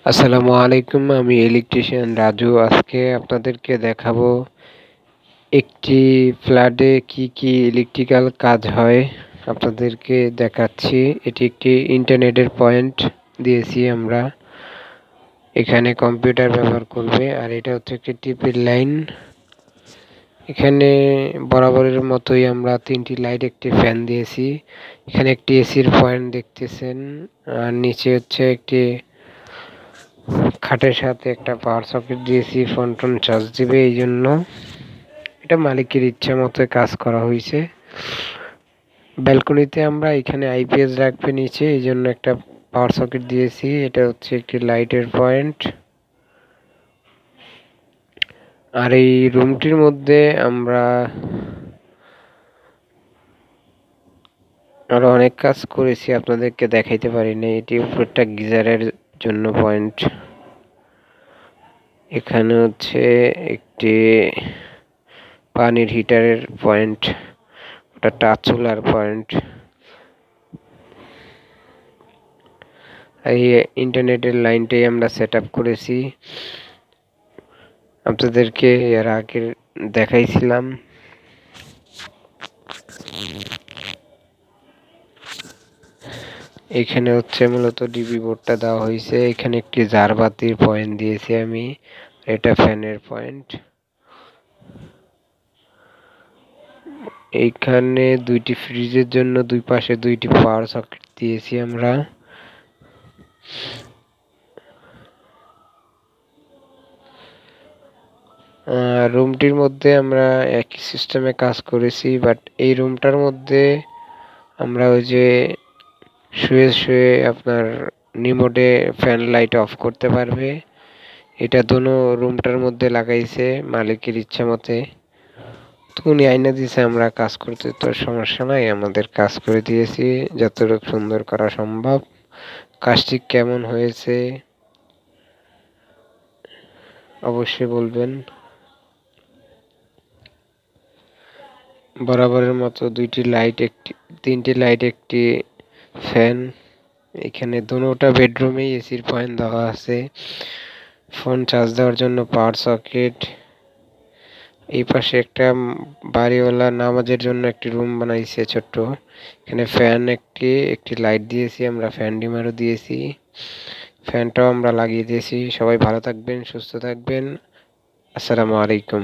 আসসালামু আলাইকুম, আমি ইলেকট্রিশিয়ান রাজু। আজকে আপনাদেরকে দেখাবো একটি ফ্ল্যাটে কি কি ইলেকট্রিক্যাল কাজ হয় আপনাদেরকে দেখাচ্ছি। এটি একটি ইন্টারনেটের পয়েন্ট দিয়েছি আমরা, এখানে কম্পিউটার ব্যবহার করবে। আর এটা হচ্ছে একটি টিপির লাইন। এখানে বরাবরের মতোই আমরা 3টি লাইট, একটি ফ্যান দিয়েছি। এখানে একটি এসির পয়েন্ট দেখতেছেন, আর নিচে হচ্ছে একটি খাটের সাথে একটা পাওয়ার সকেট দিয়েছি, ফোন টোন চার্জ দিবে। এই জন্য এটা মালিকের ইচ্ছা মতো কাজ করা হয়েছে। ব্যালকনিতে আমরা এখানে আইপিএস রাখবে নিচে, এই জন্য একটা পাওয়ার সকেট দিয়েছি। এটা হচ্ছে একটি লাইটের পয়েন্ট। আর এই রুমটির মধ্যে আমরা আরো অনেক কাজ করেছি, আপনাদেরকে দেখাইতে পারিনি। এটি উপরটা গিজারের জন্য পয়েন্ট। এখানে হচ্ছে একটি পানির হিটারের পয়েন্ট, ওটা টাচ সোলার পয়েন্ট। এই ইন্টারনেটের লাইনটাই আমরা সেট আপ করেছি, আপনাদেরকে এর আগে দেখাইছিলাম। এখানে হচ্ছে মূলত ডিবি বোর্ডটা দেওয়া হয়েছে। এখানে একটি জারবাতির পয়েন্ট দিয়েছি আমি, এটা ফ্যানের পয়েন্ট। এইখানে দুইটি ফ্রিজের জন্য দুই পাশে দুইটি পাওয়ার সকেট দিয়েছি আমরা। রুমটির মধ্যে আমরা একই সিস্টেমে কাজ করেছি, বাট এই রুমটার মধ্যে আমরা ওই যে শুয়ে শুয়ে আপনার রিমোটে ফ্যান লাইট অফ করতে পারবে। এটা দোনো রুমটার মধ্যে লাগাইছে মালিকের ইচ্ছা মতে। তো উনি আইনা দিয়েছে, আমরা কাজ করতে তো সমস্যা নাই, আমাদের কাজ করে দিয়েছি যতটুকু সুন্দর করা সম্ভব। কাজটি কেমন হয়েছে অবশ্যই বলবেন। বরাবরের মতো দুইটি লাইট, তিনটি লাইট, একটি ফ্যান। এখানে দোনোটা বেডরুমেই এসির পয়েন্ট দেওয়া আছে। ফোন চার্জ দেওয়ার জন্য পাওয়ার সকেট। এই পাশে একটা বাড়িওয়ালা নামাজের জন্য একটি রুম বানাইছে ছোট্ট। এখানে ফ্যান, একটি লাইট দিয়েছি আমরা, ফ্যান ডিমারও দিয়েছি, ফ্যানটাও আমরা লাগিয়ে দিয়েছি। সবাই ভালো থাকবেন, সুস্থ থাকবেন। আসসালামু আলাইকুম।